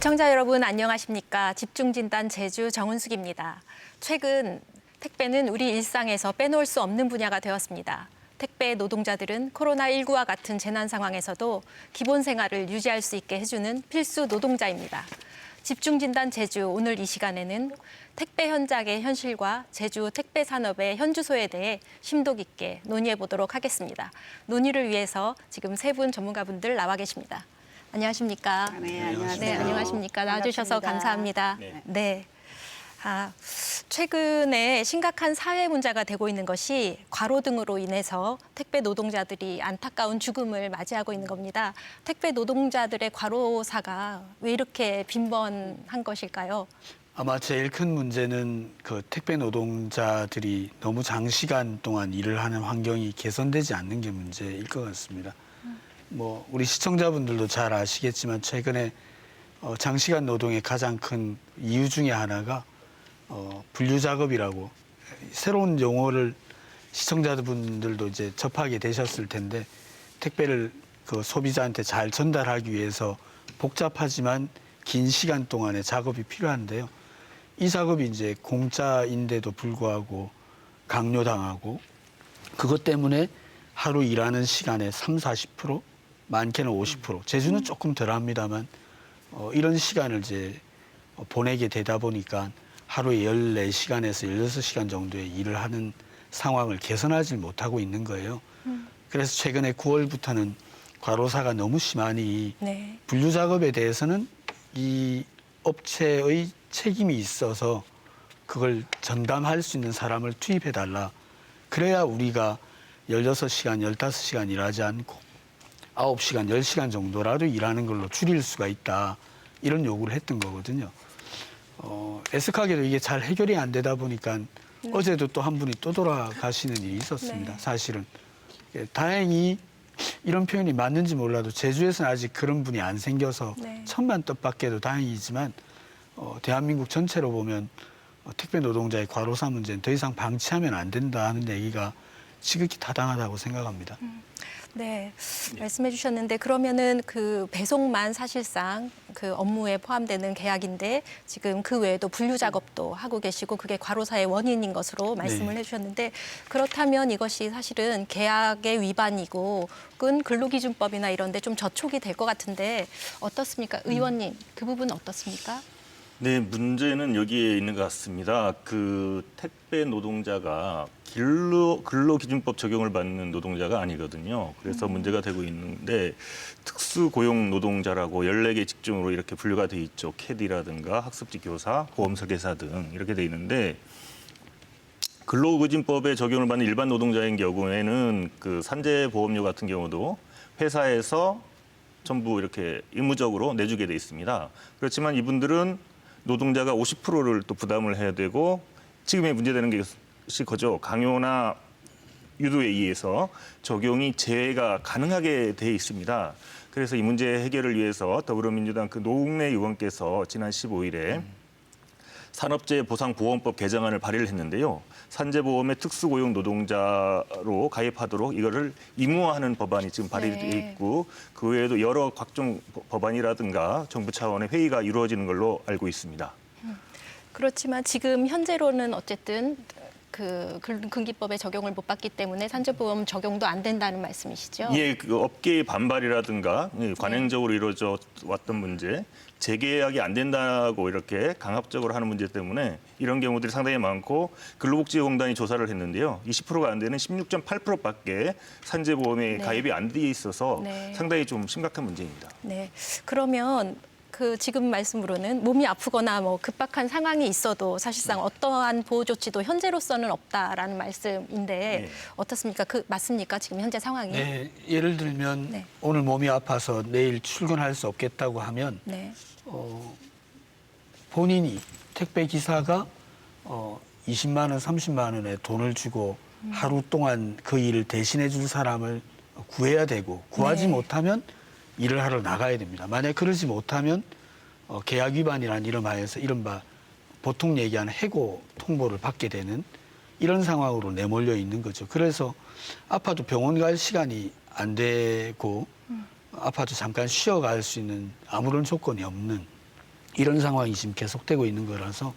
시청자 여러분 안녕하십니까? 집중진단 제주 정은숙입니다. 최근 택배는 우리 일상에서 빼놓을 수 없는 분야가 되었습니다. 택배 노동자들은 코로나19와 같은 재난 상황에서도 기본 생활을 유지할 수 있게 해주는 필수 노동자입니다. 집중진단 제주 오늘 이 시간에는 택배 현장의 현실과 제주 택배 산업의 현주소에 대해 심도 깊게 논의해 보도록 하겠습니다. 논의를 위해서 지금 세 분 전문가분들 나와 계십니다. 안녕하십니까? 네, 안녕하세요. 네, 안녕하십니까? 나와주셔서 감사합니다. 네. 최근에 심각한 사회 문제가 되고 있는 것이 과로 등으로 인해서 택배 노동자들이 안타까운 죽음을 맞이하고 있는 겁니다. 택배 노동자들의 과로사가 왜 이렇게 빈번한 것일까요? 아마 제일 큰 문제는 그 택배 노동자들이 너무 장시간 동안 일을 하는 환경이 개선되지 않는 게 문제일 것 같습니다. 뭐 우리 시청자분들도 잘 아시겠지만 최근에 장시간 노동의 가장 큰 이유 중에 하나가 분류 작업이라고 새로운 용어를 시청자분들도 이제 접하게 되셨을 텐데 택배를 그 소비자한테 잘 전달하기 위해서 복잡하지만 긴 시간 동안의 작업이 필요한데요. 이 작업이 이제 공짜인데도 불구하고 강요당하고 그것 때문에 하루 일하는 시간의 30~40%, 많게는 50%, 제주는 조금 덜합니다만 이런 시간을 이제 보내게 되다 보니까 하루에 14시간에서 16시간 정도의 일을 하는 상황을 개선하지 못하고 있는 거예요. 그래서 최근에 9월부터는 과로사가 너무 심하니 네. 분류 작업에 대해서는 이 업체의 책임이 있어서 그걸 전담할 수 있는 사람을 투입해달라. 그래야 우리가 16시간, 15시간 일하지 않고 9시간, 10시간 정도라도 일하는 걸로 줄일 수가 있다. 이런 요구를 했던 거거든요. 애석하게도 이게 잘 해결이 안 되다 보니까 어제도 또 한 분이 또 돌아가시는 일이 있었습니다. 네. 사실은. 다행히 이런 표현이 맞는지 몰라도 제주에서는 아직 그런 분이 안 생겨서 네. 천만 뜻밖에도 다행이지만 대한민국 전체로 보면 택배 노동자의 과로사 문제는 더 이상 방치하면 안 된다는 얘기가 지극히 타당하다고 생각합니다. 네, 말씀해 주셨는데 그러면은 그 배송만 사실상 그 업무에 포함되는 계약인데 지금 그 외에도 분류 작업도 하고 계시고 그게 과로사의 원인인 것으로 말씀을 해주셨는데 그렇다면 이것이 사실은 계약의 위반이고 혹은 근로기준법이나 이런 데 좀 저촉이 될 것 같은데 어떻습니까? 의원님, 그 부분은 어떻습니까? 네, 문제는 여기에 있는 것 같습니다. 그 택배 노동자가 근로기준법 적용을 받는 노동자가 아니거든요. 그래서 문제가 되고 있는데 특수고용 노동자라고 14개 직종으로 이렇게 분류가 돼 있죠. 캐디라든가 학습지 교사, 보험 설계사 등 이렇게 돼 있는데 근로기준법에 적용을 받는 일반 노동자인 경우에는 그 산재보험료 같은 경우도 회사에서 전부 이렇게 의무적으로 내주게 돼 있습니다. 그렇지만 이분들은 노동자가 50%를 또 부담을 해야 되고 지금의 문제되는 것이 거죠. 강요나 유도에 의해서 적용이 제외가 가능하게 돼 있습니다. 그래서 이 문제 해결을 위해서 더불어민주당 그 노웅래 의원께서 지난 15일에 산업재해보상보험법 개정안을 발의를 했는데요. 산재보험의 특수고용 노동자로 가입하도록 이거를 의무화하는 법안이 지금 발의되어 있고 그 외에도 여러 각종 법안이라든가 정부 차원의 회의가 이루어지는 걸로 알고 있습니다. 그렇지만 지금 현재로는 어쨌든 그 근기법에 적용을 못 받기 때문에 산재보험 적용도 안 된다는 말씀이시죠? 예, 그 업계의 반발이라든가 관행적으로 이루어져 왔던 문제, 재계약이 안 된다고 이렇게 강압적으로 하는 문제 때문에 이런 경우들이 상당히 많고 근로복지공단이 조사를 했는데요. 20%가 안 되는 16.8%밖에 산재보험에 가입이 안 돼 있어서 상당히 좀 심각한 문제입니다. 네, 그러면 그 지금 말씀으로는 몸이 아프거나 뭐 급박한 상황이 있어도 사실상 어떠한 보호 조치도 현재로서는 없다라는 말씀인데 어떻습니까? 그 맞습니까? 지금 현재 상황이? 네, 예를 들면 오늘 몸이 아파서 내일 출근할 수 없겠다고 하면 본인이 택배 기사가 20만 원, 30만 원의 돈을 주고 하루 동안 그 일을 대신해 줄 사람을 구해야 되고 구하지 못하면 일을 하러 나가야 됩니다. 만약 그러지 못하면 계약 위반이라는 이른바 보통 얘기하는 해고 통보를 받게 되는 이런 상황으로 내몰려 있는 거죠. 그래서 아파도 병원 갈 시간이 안 되고 아파도 잠깐 쉬어갈 수 있는 아무런 조건이 없는 이런 상황이 지금 계속되고 있는 거라서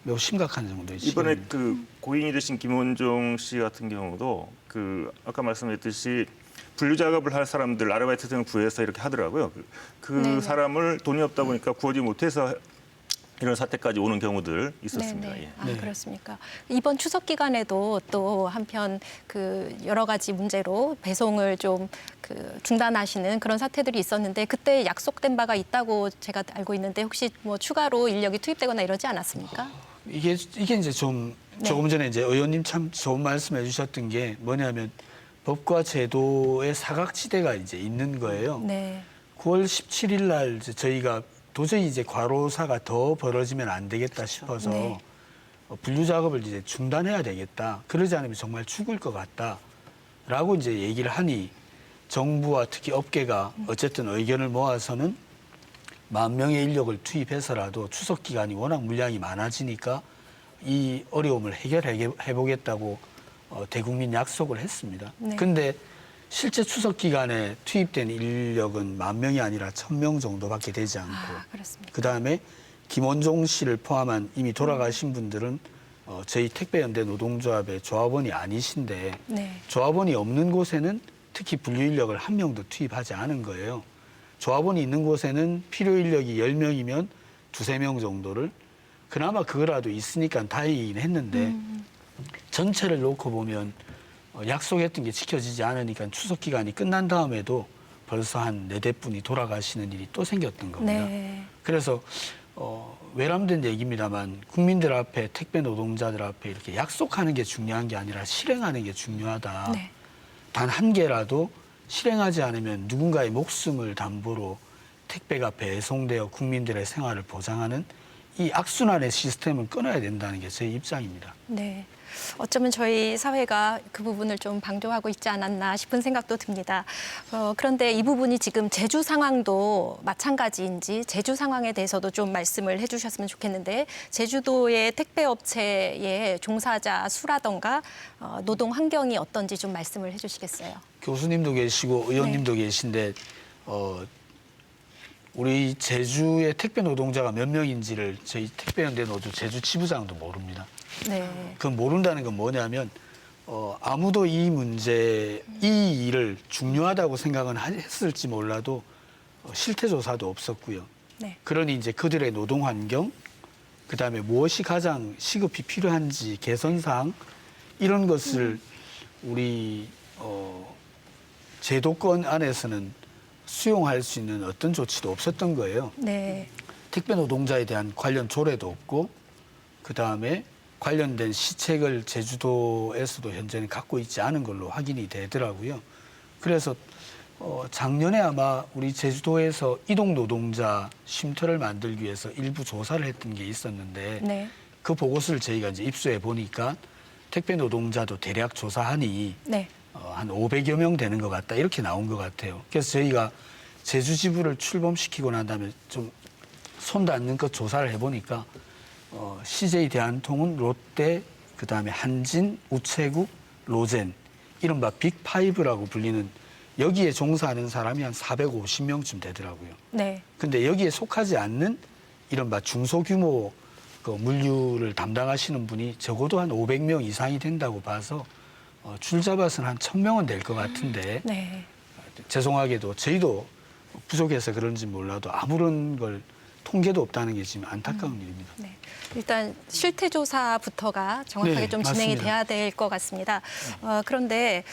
매우 심각한 정도의 이번에 지경입니다. 그 고인이 되신 김원종 씨 같은 경우도 그 아까 말씀드렸듯이 분류 작업을 할 사람들 아르바이트 등을 구해서 이렇게 하더라고요. 그 네네. 사람을 돈이 없다 보니까 구하지 못해서 이런 사태까지 오는 경우들 있었습니다. 네네. 예. 아, 네. 그렇습니까? 이번 추석 기간에도 또 한편 그 여러 가지 문제로 배송을 좀 그 중단하시는 그런 사태들이 있었는데 그때 약속된 바가 있다고 제가 알고 있는데 혹시 뭐 추가로 인력이 투입되거나 이러지 않았습니까? 이게 이제 좀 네. 조금 전에 이제 의원님 참 좋은 말씀해 주셨던 게 뭐냐면 법과 제도의 사각지대가 이제 있는 거예요. 네. 9월 17일 날 이제 저희가 도저히 이제 과로사가 더 벌어지면 안 되겠다 싶어서 네. 분류 작업을 이제 중단해야 되겠다. 그러지 않으면 정말 죽을 것 같다라고 이제 얘기를 하니 정부와 특히 업계가 어쨌든 의견을 모아서는 10,000명의 인력을 투입해서라도 추석 기간이 워낙 물량이 많아지니까 이 어려움을 해결해 보겠다고 대국민 약속을 했습니다. 네. 근데 실제 추석 기간에 투입된 인력은 10,000명이 아니라 1,000명 정도밖에 되지 않고 아, 그렇습니까? 그다음에 김원종 씨를 포함한 이미 돌아가신 분들은 저희 택배연대 노동조합의 조합원이 아니신데 네. 조합원이 없는 곳에는 특히 분류 인력을 한 명도 투입하지 않은 거예요. 조합원이 있는 곳에는 필요 인력이 10명이면 2~3명 정도를 그나마 그거라도 있으니까 다행이긴 했는데 전체를 놓고 보면 약속했던 게 지켜지지 않으니까 추석 기간이 끝난 다음에도 벌써 한 4대분이 돌아가시는 일이 또 생겼던 겁니다. 네. 그래서 외람된 얘기입니다만 국민들 앞에 택배 노동자들 앞에 이렇게 약속하는 게 중요한 게 아니라 실행하는 게 중요하다. 네. 단 한 개라도 실행하지 않으면 누군가의 목숨을 담보로 택배가 배송되어 국민들의 생활을 보장하는 이 악순환의 시스템을 끊어야 된다는 게 제 입장입니다. 네. 어쩌면 저희 사회가 그 부분을 좀 방조하고 있지 않았나 싶은 생각도 듭니다. 그런데 이 부분이 지금 제주 상황도 마찬가지인지 제주 상황에 대해서도 좀 말씀을 해주셨으면 좋겠는데 제주도의 택배업체의 종사자 수라던가 노동 환경이 어떤지 좀 말씀을 해주시겠어요? 교수님도 계시고 의원님도 계신데 우리 제주의 택배 노동자가 몇 명인지를 저희 택배연대 노조 제주 지부장도 모릅니다. 네. 그 모른다는 건 뭐냐면 아무도 이 문제, 이 일을 중요하다고 생각은 했을지 몰라도 실태 조사도 없었고요. 네. 그러니 이제 그들의 노동 환경, 그다음에 무엇이 가장 시급히 필요한지 개선 사항 이런 것을 우리 제도권 안에서는 수용할 수 있는 어떤 조치도 없었던 거예요. 네. 택배 노동자에 대한 관련 조례도 없고 그다음에 관련된 시책을 제주도에서도 현재는 갖고 있지 않은 걸로 확인이 되더라고요. 그래서 작년에 아마 우리 제주도에서 이동 노동자 쉼터를 만들기 위해서 일부 조사를 했던 게 있었는데 네. 그 보고서를 저희가 이제 입수해 보니까 택배 노동자도 대략 조사하니 네. 한 500여 명 되는 것 같다 이렇게 나온 것 같아요. 그래서 저희가 제주 지부를 출범시키고 난 다음에 좀 손 닿는 것 조사를 해보니까 CJ 대한통운, 롯데, 그다음에 한진, 우체국, 로젠 이른바 빅5라고 불리는 여기에 종사하는 사람이 한 450명쯤 되더라고요. 네. 근데 여기에 속하지 않는 이른바 중소규모 그 물류를 담당하시는 분이 적어도 한 500명 이상이 된다고 봐서 줄 잡아서는 한 1,000명은 될 것 같은데 네. 죄송하게도 저희도 부족해서 그런지 몰라도 아무런 걸 통계도 없다는 게 지금 안타까운 일입니다. 네. 일단 실태 조사부터가 정확하게 네, 좀 진행이 맞습니다. 돼야 될 것 같습니다. 그런데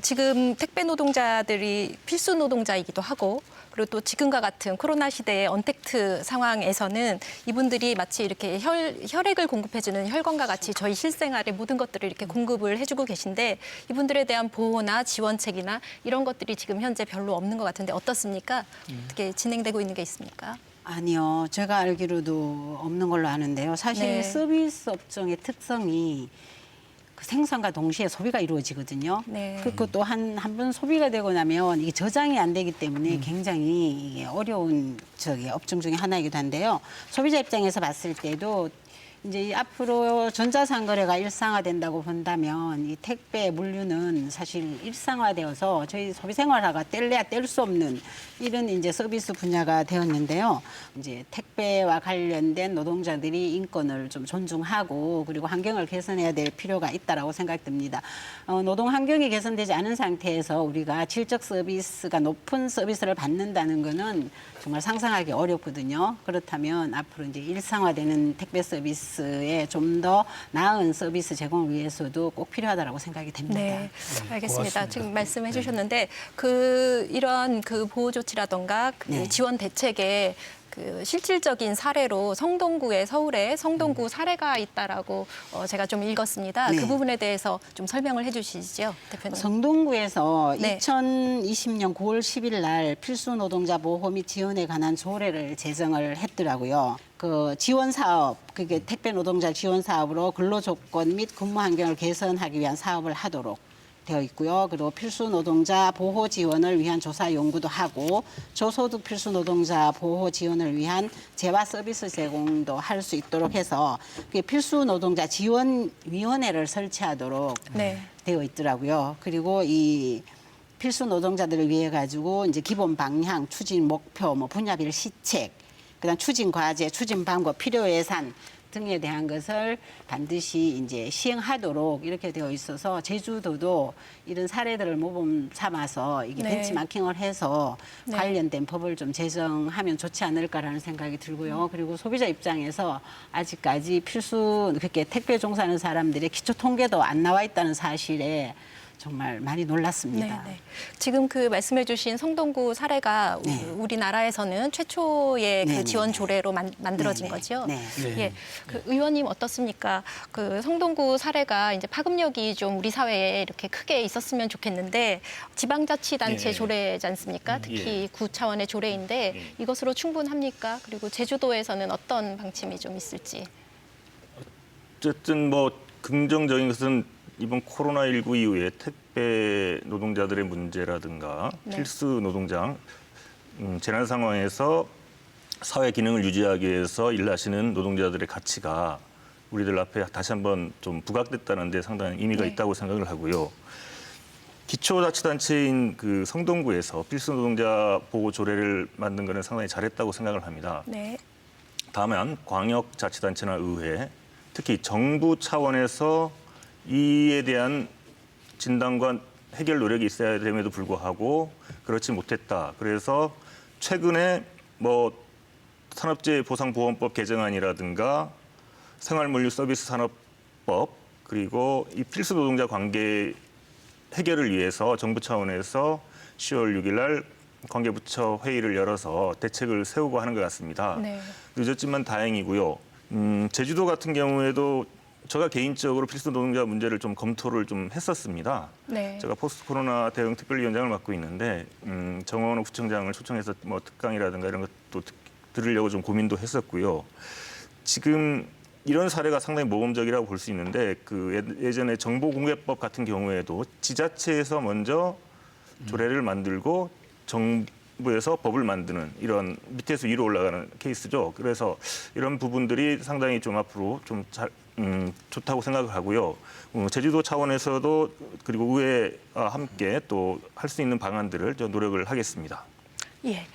지금 택배 노동자들이 필수 노동자이기도 하고 그리고 또 지금과 같은 코로나 시대의 언택트 상황에서는 이분들이 마치 이렇게 혈액을 공급해주는 혈관과 같이 저희 실생활의 모든 것들을 이렇게 공급을 해주고 계신데 이분들에 대한 보호나 지원책이나 이런 것들이 지금 현재 별로 없는 것 같은데 어떻습니까? 어떻게 진행되고 있는 게 있습니까? 아니요. 제가 알기로도 없는 걸로 아는데요. 사실 네. 서비스 업종의 특성이 그 생산과 동시에 소비가 이루어지거든요. 네. 그것도 한 번 소비가 되고 나면 이게 저장이 안 되기 때문에 굉장히 이게 어려운 업종 중에 하나이기도 한데요. 소비자 입장에서 봤을 때도 이제 이 앞으로 전자상거래가 일상화된다고 본다면 이 택배 물류는 사실 일상화되어서 저희 소비생활화가 뗄래야 뗄 수 없는 이런 이제 서비스 분야가 되었는데요. 이제 택배와 관련된 노동자들이 인권을 좀 존중하고 그리고 환경을 개선해야 될 필요가 있다라고 생각됩니다. 노동 환경이 개선되지 않은 상태에서 우리가 질적 서비스가 높은 서비스를 받는다는 것은 정말 상상하기 어렵거든요. 그렇다면 앞으로 이제 일상화되는 택배 서비스에 좀 더 나은 서비스 제공을 위해서도 꼭 필요하다라고 생각이 됩니다. 네, 알겠습니다. 고맙습니다. 지금 말씀해 네. 주셨는데 이런 보호 조치라던가 네. 지원 대책에 실질적인 사례로 서울에 성동구 사례가 있다라고 제가 좀 읽었습니다. 네. 그 부분에 대해서 좀 설명을 해주시죠, 대표님. 성동구에서 네. 2020년 9월 10일 날 필수 노동자 보호 및 지원에 관한 조례를 제정을 했더라고요. 그 지원 사업, 그게 택배 노동자 지원 사업으로 근로 조건 및 근무 환경을 개선하기 위한 사업을 하도록 되어 있고요. 그리고 필수 노동자 보호 지원을 위한 조사 연구도 하고 저소득 필수 노동자 보호 지원을 위한 재화 서비스 제공도 할 수 있도록 해서 필수 노동자 지원위원회를 설치하도록 네. 되어 있더라고요. 그리고 이 필수 노동자들을 위해 가지고 이제 기본 방향, 추진 목표, 분야별 시책, 그다음 추진 과제, 추진 방법, 필요 예산 등에 대한 것을 반드시 이제 시행하도록 이렇게 되어 있어서 제주도도 이런 사례들을 모범 삼아서 이게 네. 벤치마킹을 해서 네. 관련된 법을 좀 제정하면 좋지 않을까라는 생각이 들고요. 그리고 소비자 입장에서 아직까지 필수 그렇게 택배 종사하는 사람들의 기초 통계도 안 나와 있다는 사실에 정말 많이 놀랐습니다. 네. 지금 말씀해 주신 성동구 사례가 네. 우리나라에서는 최초의 네, 지원 네. 조례로 만들어진 네, 네. 거죠. 네. 네. 예. 의원님 어떻습니까? 성동구 사례가 이제 파급력이 좀 우리 사회에 이렇게 크게 있었으면 좋겠는데 지방자치단체 예. 조례지 않습니까? 특히 구 차원의 조례인데 예. 이것으로 충분합니까? 그리고 제주도에서는 어떤 방침이 좀 있을지. 어쨌든 긍정적인 것은 이번 코로나19 이후에 택배 노동자들의 문제라든가 네. 필수 노동장 재난 상황에서 사회 기능을 유지하기 위해서 일하시는 노동자들의 가치가 우리들 앞에 다시 한번 좀 부각됐다는 데 상당히 의미가 네. 있다고 생각을 하고요. 기초자치단체인 성동구에서 필수 노동자 보호 조례를 만든 것은 상당히 잘했다고 생각을 합니다. 네. 다만 광역자치단체나 의회, 특히 정부 차원에서 이에 대한 진단과 해결 노력이 있어야 됨에도 불구하고 그렇지 못했다. 그래서 최근에 산업재해보상보험법 개정안이라든가 생활물류서비스산업법 그리고 이 필수 노동자 관계 해결을 위해서 정부 차원에서 10월 6일 날 관계부처 회의를 열어서 대책을 세우고 하는 것 같습니다. 네. 늦었지만 다행이고요. 제주도 같은 경우에도 제가 개인적으로 필수 노동자 문제를 좀 검토를 좀 했었습니다. 네. 제가 포스트 코로나 대응 특별위원장을 맡고 있는데 정원호 구청장을 초청해서 특강이라든가 이런 것도 들으려고 좀 고민도 했었고요. 지금 이런 사례가 상당히 모범적이라고 볼 수 있는데 예전에 정보공개법 같은 경우에도 지자체에서 먼저 조례를 만들고 정부에서 법을 만드는 이런 밑에서 위로 올라가는 케이스죠. 그래서 이런 부분들이 상당히 좀 앞으로 좀 좋다고 생각을 하고요. 제주도 차원에서도 그리고 의회와 함께 또 할 수 있는 방안들을 좀 노력을 하겠습니다. 예.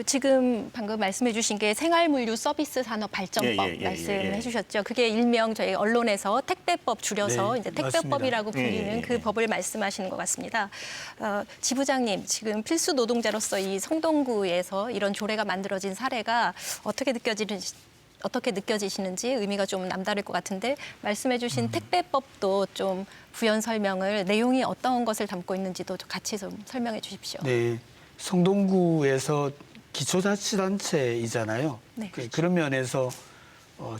지금 방금 말씀해 주신 게 생활물류 서비스 산업 발전법 말씀해 주셨죠. 그게 일명 저희 언론에서 택배법 줄여서 네, 이제 택배법이라고 맞습니다. 불리는 그 법을 말씀하시는 것 같습니다. 지부장님, 지금 필수 노동자로서 이 성동구에서 이런 조례가 만들어진 사례가 어떻게 느껴지시는지 의미가 좀 남다를 것 같은데 말씀해 주신 택배법도 좀 부연 설명을 내용이 어떤 것을 담고 있는지도 같이 좀 설명해 주십시오. 네, 성동구에서 기초자치단체이잖아요. 네. 그런 면에서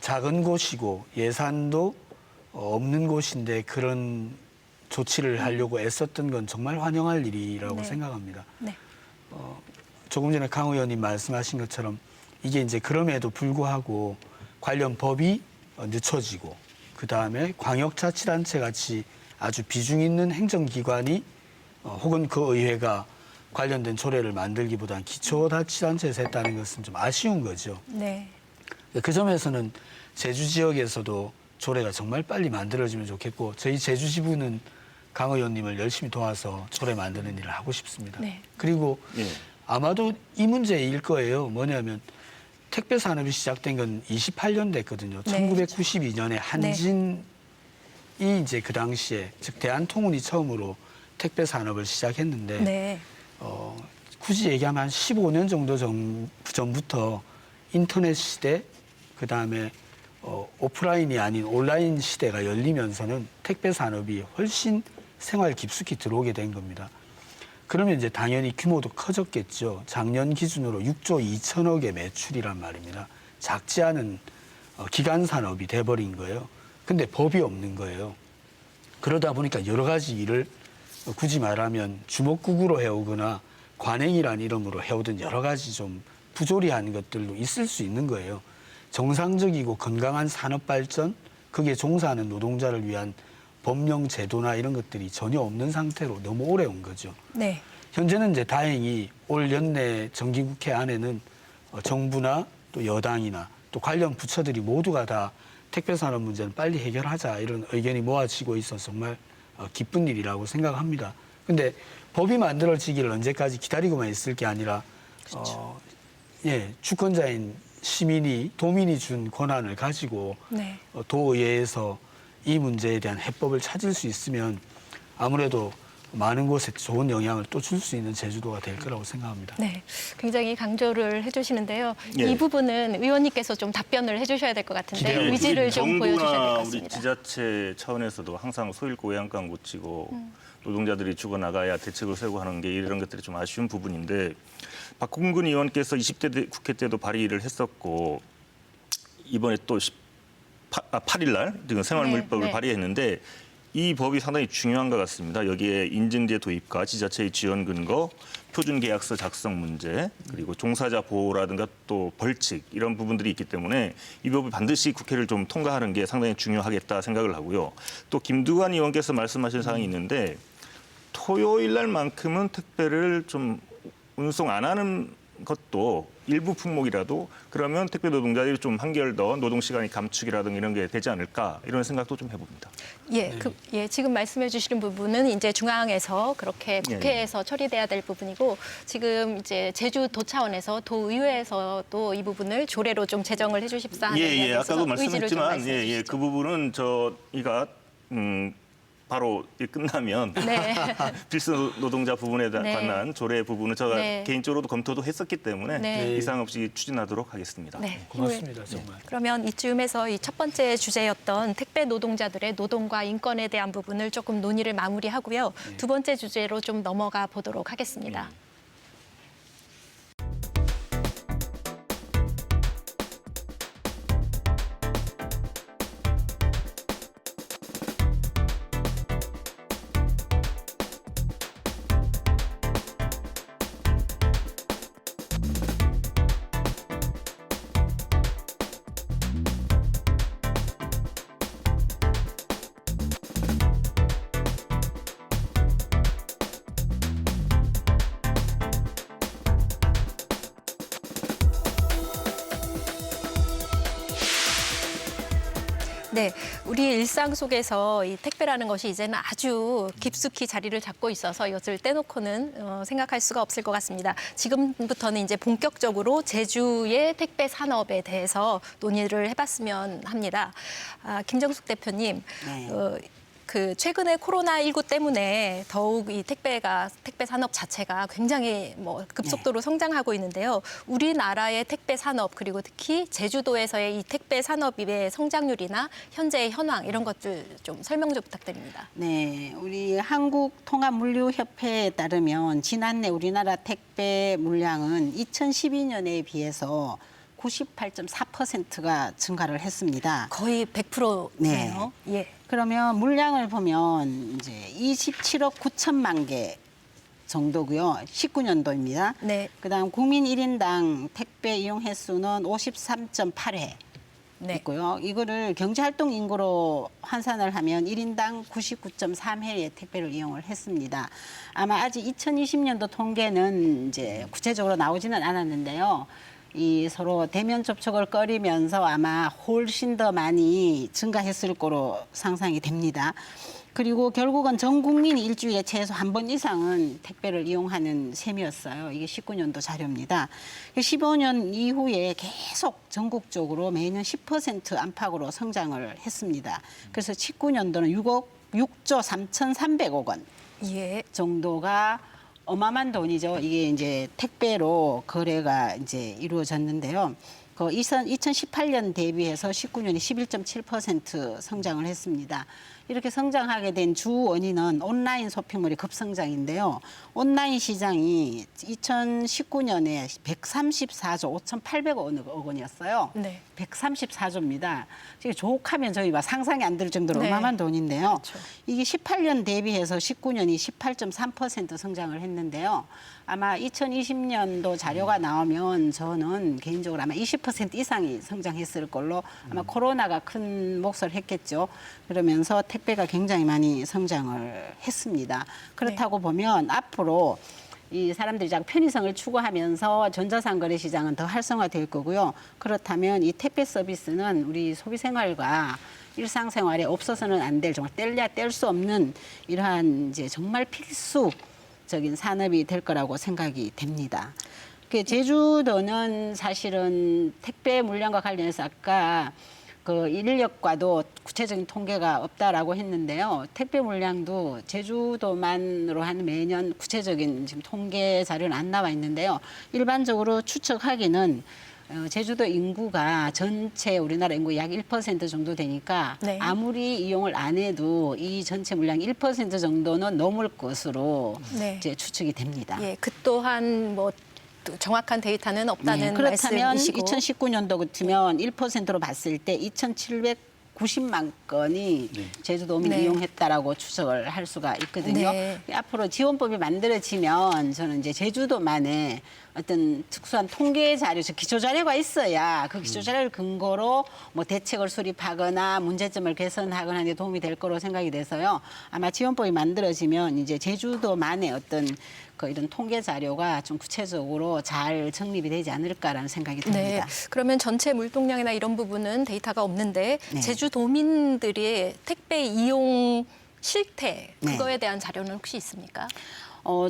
작은 곳이고 예산도 없는 곳인데 그런 조치를 하려고 애썼던 건 정말 환영할 일이라고 네. 생각합니다. 네. 조금 전에 강 의원님 말씀하신 것처럼 이게 이제 그럼에도 불구하고 관련 법이 늦춰지고 그다음에 광역자치단체 같이 아주 비중 있는 행정기관이 혹은 그 의회가 관련된 조례를 만들기보다는 기초자치단체에서 했다는 것은 좀 아쉬운 거죠. 네. 그 점에서는 제주 지역에서도 조례가 정말 빨리 만들어지면 좋겠고 저희 제주 지부는 강 의원님을 열심히 도와서 조례 만드는 일을 하고 싶습니다. 네. 그리고 예. 아마도 이 문제일 거예요. 뭐냐면 택배 산업이 시작된 건 28년 됐거든요. 네. 1992년에 한진이 이제 그 당시에 즉 대한통운이 처음으로 택배 산업을 시작했는데 네. 굳이 얘기하면 한 15년 정도 전부터 인터넷 시대 그다음에 오프라인이 아닌 온라인 시대가 열리면서는 택배 산업이 훨씬 생활 깊숙이 들어오게 된 겁니다. 그러면 이제 당연히 규모도 커졌겠죠. 작년 기준으로 6조 2천억의 매출이란 말입니다. 작지 않은 기간 산업이 돼버린 거예요. 근데 법이 없는 거예요. 그러다 보니까 여러 가지 일을 굳이 말하면 주먹구구로 해오거나 관행이란 이름으로 해오던 여러 가지 좀 부조리한 것들도 있을 수 있는 거예요. 정상적이고 건강한 산업 발전, 그게 종사하는 노동자를 위한 법령 제도나 이런 것들이 전혀 없는 상태로 너무 오래 온 거죠. 네. 현재는 이제 다행히 올 연내 정기국회 안에는 정부나 또 여당이나 또 관련 부처들이 모두가 다 택배 산업 문제는 빨리 해결하자 이런 의견이 모아지고 있어서 정말 기쁜 일이라고 생각합니다. 근데 법이 만들어지기를 언제까지 기다리고만 있을 게 아니라 주권자인 시민이 도민이 준 권한을 가지고 네. 도의회에서 이 문제에 대한 해법을 찾을 수 있으면 아무래도 많은 곳에 좋은 영향을 또 줄 수 있는 제주도가 될 거라고 생각합니다. 네, 굉장히 강조를 해주시는데요. 예. 이 부분은 의원님께서 좀 답변을 해주셔야 될 것 같은데 기대하고 의지를 좀 보여주셔야 될 것 정부나 우리 같습니다. 지자체 차원에서도 항상 소일고 외양간 고치고 노동자들이 죽어나가야 대책을 세우고 하는 게 이런 것들이 좀 아쉬운 부분인데 박홍근 의원께서 20대 국회 때도 발의를 했었고 이번에 또 8일 날 지금 생활물법을 네. 발의했는데 이 법이 상당히 중요한 것 같습니다. 여기에 인증제 도입과 지자체의 지원 근거, 표준 계약서 작성 문제, 그리고 종사자 보호라든가 또 벌칙 이런 부분들이 있기 때문에 이 법을 반드시 국회를 좀 통과하는 게 상당히 중요하겠다 생각을 하고요. 또 김두관 의원께서 말씀하신 사항이 있는데 토요일 날만큼은 택배를 좀 운송 안 하는 것도 일부 품목이라도 그러면 택배 노동자들이 좀 한결 더 노동 시간이 감축이라든가 이런 게 되지 않을까 이런 생각도 좀 해봅니다. 예, 지금 말씀해 주시는 부분은 이제 중앙에서 그렇게 국회에서 처리돼야 될 부분이고 지금 이제 제주도 차원에서 도의회에서도 이 부분을 조례로 좀 제정을 해주십사 하는 예, 아까도 의지를 좀 말씀했지만 말씀해 주시죠. 그 부분은 저희가 바로 끝나면 네. 필수 노동자 부분에 네. 관한 조례 부분은 제가 네. 개인적으로도 검토도 했었기 때문에 네. 이상 없이 추진하도록 하겠습니다. 네. 고맙습니다, 정말. 그러면 이쯤에서 이 첫 번째 주제였던 택배 노동자들의 노동과 인권에 대한 부분을 조금 논의를 마무리하고요. 두 번째 주제로 좀 넘어가 보도록 하겠습니다. 네, 우리 일상 속에서 이 택배라는 것이 이제는 아주 깊숙이 자리를 잡고 있어서 이것을 떼놓고는 생각할 수가 없을 것 같습니다. 지금부터는 이제 본격적으로 제주의 택배 산업에 대해서 논의를 해봤으면 합니다. 김정숙 대표님, 네. 최근에 코로나19 때문에 더욱 이 택배 산업 자체가 굉장히 급속도로 성장하고 있는데요. 우리나라의 택배 산업 그리고 특히 제주도에서의 이 택배 산업의 성장률이나 현재의 현황 이런 것들 좀 설명 좀 부탁드립니다. 네, 우리 한국통합물류협회에 따르면 지난해 우리나라 택배 물량은 2012년에 비해서 98.4%가 증가를 했습니다. 거의 100%네요. 예. 그러면 물량을 보면 이제 27억 9천만 개 정도고요. 19년도입니다. 네. 그다음 국민 1인당 택배 이용 횟수는 53.8회 네. 있고요. 이거를 경제활동 인구로 환산을 하면 1인당 99.3회의 택배를 이용을 했습니다. 아마 아직 2020년도 통계는 이제 구체적으로 나오지는 않았는데요. 이 서로 대면 접촉을 꺼리면서 아마 훨씬 더 많이 증가했을 거로 상상이 됩니다. 그리고 결국은 전 국민이 일주일에 최소 한 번 이상은 택배를 이용하는 셈이었어요. 이게 19년도 자료입니다. 15년 이후에 계속 전국적으로 매년 10% 안팎으로 성장을 했습니다. 그래서 19년도는 6조 3,300억 원 예. 정도가 어마어마한 돈이죠. 이게 이제 택배로 거래가 이제 이루어졌는데요. 그 2018년 대비해서 19년이 11.7% 성장을 했습니다. 이렇게 성장하게 된 주 원인은 온라인 쇼핑몰의 급성장인데요. 온라인 시장이 2019년에 134조 5,800억 원이었어요. 네. 134조입니다. 지금 조옥하면 저희 막 상상이 안 들 정도로 네. 어마어마한 돈인데요. 그렇죠. 이게 18년 대비해서 19년이 18.3% 성장을 했는데요. 아마 2020년도 자료가 나오면 저는 개인적으로 아마 20% 이상이 성장했을 걸로 아마 코로나가 큰 몫을 했겠죠. 그러면서 택배가 굉장히 많이 성장을 했습니다. 그렇다고 보면 앞으로 이 사람들이 자꾸 편의성을 추구하면서 전자상거래 시장은 더 활성화될 거고요. 그렇다면 이 택배 서비스는 우리 소비 생활과 일상생활에 없어서는 안 될 정말 뗄래야 뗄 수 없는 이러한 이제 정말 필수적인 산업이 될 거라고 생각이 됩니다. 제주도는 사실은 택배 물량과 관련해서 아까 그 인력과도 구체적인 통계가 없다라고 했는데요. 택배 물량도 제주도만으로 한 매년 구체적인 지금 통계 자료는 안 나와 있는데요. 일반적으로 추측하기는 제주도 인구가 전체 우리나라 인구 약 1% 정도 되니까 네. 아무리 이용을 안 해도 이 전체 물량 1% 정도는 넘을 것으로 네. 이제 추측이 됩니다. 예, 그 또한 뭐 정확한 데이터는 없다는 그렇다면 말씀이시고. 2019년도 같으면 1%로 봤을 때 2,790만 건이 제주도민이 네. 이용했다라고 추정을 할 수가 있거든요. 네. 앞으로 지원법이 만들어지면 저는 이제 제주도만의 어떤 특수한 통계 자료, 즉 기초 자료가 있어야 그 기초 자료를 근거로 뭐 대책을 수립하거나 문제점을 개선하거나 하는 데 도움이 될 거로 생각이 돼서요. 아마 지원법이 만들어지면 이제 제주도만의 어떤 그 이런 통계 자료가 좀 구체적으로 잘 정립이 되지 않을까라는 생각이 네. 듭니다. 그러면 전체 물동량이나 이런 부분은 데이터가 없는데 네. 제주도민들의 택배 이용 실태 네. 그거에 대한 자료는 혹시 있습니까?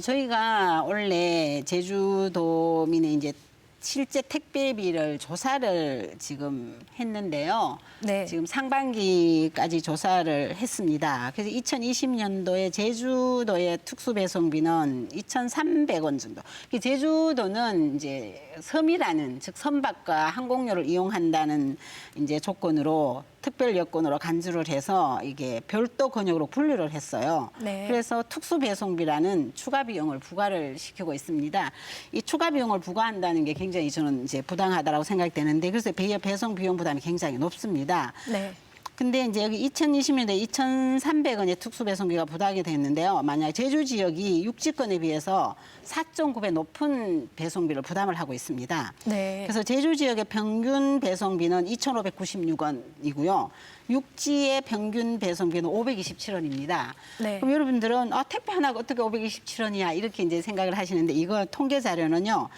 저희가 원래 제주도민의 이제 실제 택배비를 조사를 지금 했는데요. 네. 지금 상반기까지 조사를 했습니다. 그래서 2020년도에 제주도의 특수배송비는 2,300원 정도. 제주도는 이제 섬이라는 즉 선박과 항공료를 이용한다는 이제 조건으로 특별 여건으로 간주를 해서 이게 별도 권역으로 분류를 했어요. 네. 그래서 특수배송비라는 추가 비용을 부과를 시키고 있습니다. 이 추가 비용을 부과한다는 게 굉장히 저는 이제 부당하다라고 생각되는데 그래서 배송 비용 부담이 굉장히 높습니다. 네. 근데 이제 여기 2020년도에 2,300원의 특수배송비가 부과하게 됐는데요. 만약 제주 지역이 육지권에 비해서 4.9배 높은 배송비를 부담을 하고 있습니다. 네. 그래서 제주 지역의 평균 배송비는 2,596원이고요. 육지의 평균 배송비는 527원입니다. 네. 그럼 여러분들은 택배 하나가 어떻게 527원이야 이렇게 이제 생각을 하시는데 이거 통계 자료는요.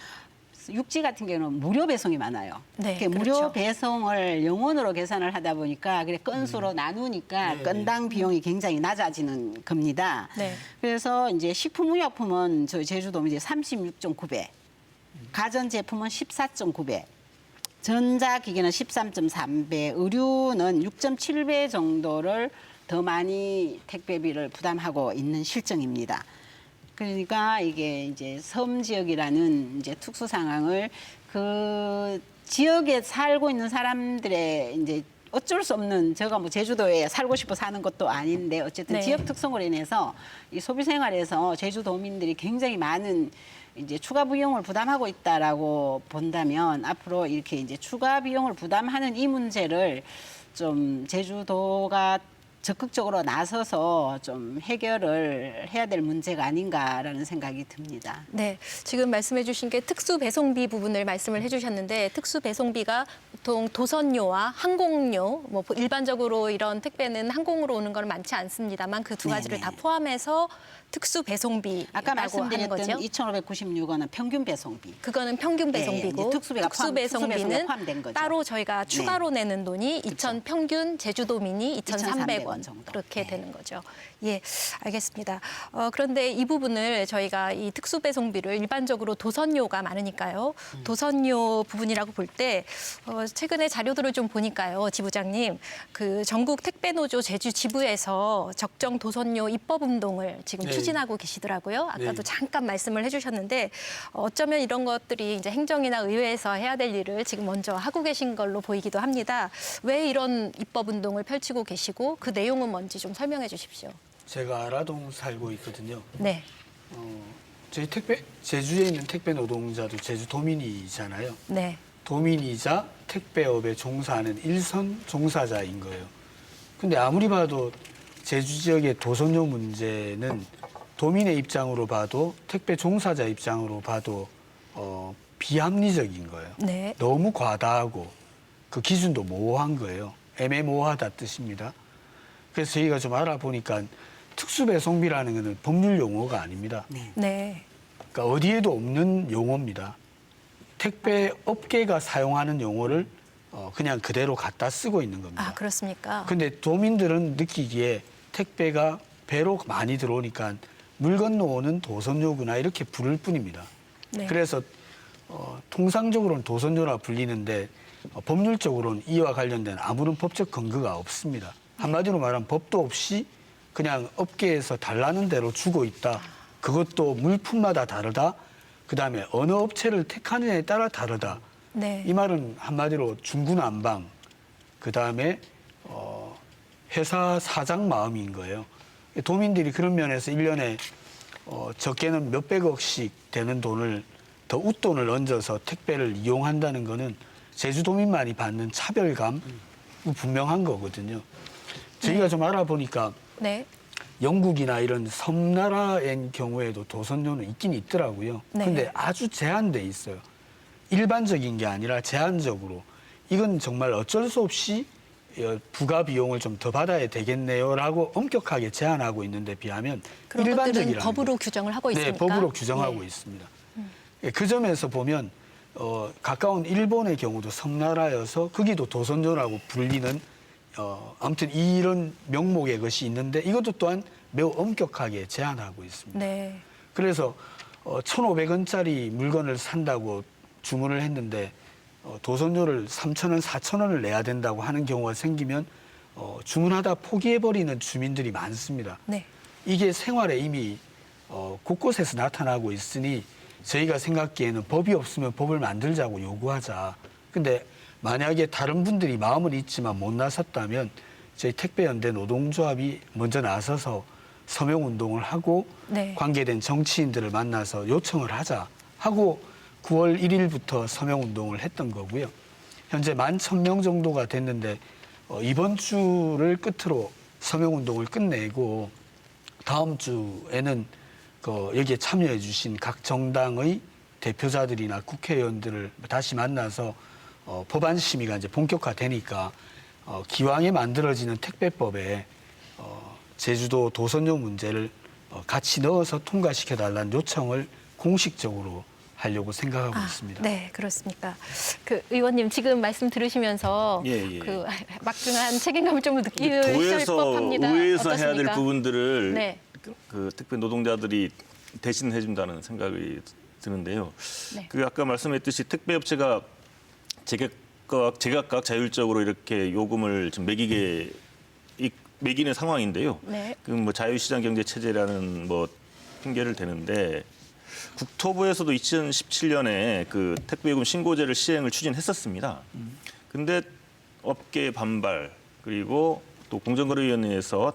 육지 같은 경우는 무료 배송이 많아요. 네, 이렇게 그렇죠. 무료 배송을 영원으로 계산을 하다 보니까 그래 건수로 나누니까 건당 비용이 굉장히 낮아지는 겁니다. 네. 그래서 이제 식품의약품은 저희 제주도 이제 36.9배, 가전제품은 14.9배, 전자기기는 13.3배, 의류는 6.7배 정도를 더 많이 택배비를 부담하고 있는 실정입니다. 그러니까 이게 이제 섬 지역이라는 이제 특수 상황을 그 지역에 살고 있는 사람들의 이제 어쩔 수 없는 제가 뭐 제주도에 살고 싶어 사는 것도 아닌데 어쨌든 네. 지역 특성으로 인해서 이 소비 생활에서 제주도민들이 굉장히 많은 이제 추가 비용을 부담하고 있다라고 본다면 앞으로 이렇게 이제 추가 비용을 부담하는 이 문제를 좀 제주도가 적극적으로 나서서 좀 해결을 해야 될 문제가 아닌가라는 생각이 듭니다. 네, 지금 말씀해 주신 게 특수 배송비 부분을 말씀을 해 주셨는데 특수 배송비가 보통 도선료와 항공료, 뭐 일반적으로 이런 택배는 항공으로 오는 건 많지 않습니다만 그 두 가지를 네네. 다 포함해서 특수 배송비라고 아까 하는 말씀드렸던 거죠. 2,596원은 평균 배송비. 그거는 평균 네, 배송비고 이제 특수비가 배송비는 포함된 거죠. 따로 저희가 추가로 내는 돈이 2,000 평균 제주도민이 2,300원 정도. 그렇게 네. 되는 거죠. 예, 알겠습니다. 그런데 이 부분을 저희가 이 특수 배송비를 일반적으로 도선료가 많으니까요. 도선료 부분이라고 볼 때 최근에 자료들을 좀 보니까요, 지부장님, 그 전국 택배 노조 제주 지부에서 적정 도선료 입법 운동을 지금 네. 추진하고 계시더라고요. 아까도 네. 잠깐 말씀을 해주셨는데 어쩌면 이런 것들이 이제 행정이나 의회에서 해야 될 일을 지금 먼저 하고 계신 걸로 보이기도 합니다. 왜 이런 입법 운동을 펼치고 계시고 그 내용은 뭔지 좀 설명해 주십시오. 제가 아라동 살고 있거든요. 네, 저희 제주에 있는 택배 노동자도 제주 도민이잖아요. 네, 도민이자 택배업에 종사하는 일선 종사자인 거예요. 근데 아무리 봐도 제주 지역의 도선료 문제는 도민의 입장으로 봐도 택배 종사자 입장으로 봐도 비합리적인 거예요. 네, 너무 과다하고 그 기준도 모호한 거예요. 애매모호하다 뜻입니다. 그래서 저희가 좀 알아보니까 특수배송비라는 것은 법률 용어가 아닙니다. 네. 네, 그러니까 어디에도 없는 용어입니다. 택배 업계가 사용하는 용어를 그냥 그대로 갖다 쓰고 있는 겁니다. 아 그렇습니까? 근데 도민들은 느끼기에 택배가 배로 많이 들어오니까 물 건너오는 도선료구나 이렇게 부를 뿐입니다. 네. 그래서 통상적으로는 도선료라 불리는데 법률적으로는 이와 관련된 아무런 법적 근거가 없습니다. 한마디로 말하면 법도 없이 그냥 업계에서 달라는 대로 주고 있다. 그것도 물품마다 다르다. 그다음에 어느 업체를 택하느냐에 따라 다르다. 네, 이 말은 한마디로 중구난방, 그다음에 회사 사장 마음인 거예요. 도민들이 그런 면에서 1년에 적게는 몇백억씩 되는 돈을 더 웃돈을 얹어서 택배를 이용한다는 거는 제주도민만이 받는 차별감 분명한 거거든요. 저희가 좀 알아보니까 네, 영국이나 이런 섬나라의 경우에도 도선료는 있긴 있더라고요. 네. 근데 아주 제한돼 있어요. 일반적인 게 아니라 제한적으로. 이건 정말 어쩔 수 없이 부가 비용을 좀 더 받아야 되겠네요라고 엄격하게 제한하고 있는데 비하면 그런 것들은 일반적이라는 법으로 거. 규정을 하고 있습니까? 네, 법으로 규정하고 예. 있습니다. 그 점에서 보면 가까운 일본의 경우도 섬나라여서 거기도 도선료라고 불리는 아무튼 이런 명목의 것이 있는데 이것도 또한 매우 엄격하게 제한하고 있습니다. 네, 그래서 1,500원짜리 물건을 산다고 주문을 했는데 도선료를 3,000원, 4,000원을 내야 된다고 하는 경우가 생기면 주문하다 포기해버리는 주민들이 많습니다. 네, 이게 생활에 이미 곳곳에서 나타나고 있으니 저희가 생각기에는 법이 없으면 법을 만들자고 요구하자. 근데 만약에 다른 분들이 마음은 있지만 못 나섰다면 저희 택배연대 노동조합이 먼저 나서서 서명운동을 하고 네. 관계된 정치인들을 만나서 요청을 하자 하고 9월 1일부터 서명운동을 했던 거고요. 현재 11,000명 정도가 됐는데 이번 주를 끝으로 서명운동을 끝내고 다음 주에는 여기에 참여해 주신 각 정당의 대표자들이나 국회의원들을 다시 만나서 법안 심의가 이제 본격화되니까 기왕에 만들어지는 택배법에 제주도 도선료 문제를 같이 넣어서 통과시켜달라는 요청을 공식적으로 하려고 생각하고 있습니다. 네, 그렇습니까? 그 의원님 지금 말씀 들으시면서 예, 예. 그 막중한 책임감을 좀 느끼실 도에서 법합니다. 의회에서 해야 될 어떻습니까? 부분들을 네. 그 택배 노동자들이 대신 해준다는 생각이 드는데요. 네. 그 아까 말씀했듯이 택배 업체가 제각각 자율적으로 이렇게 요금을 좀 매기는 상황인데요. 네. 그 뭐 자유시장 경제 체제라는 뭐 핑계를 대는데 국토부에서도 2017년에 그 택배요금 신고제를 시행을 추진했었습니다. 근데 업계 반발 그리고 또 공정거래위원회에서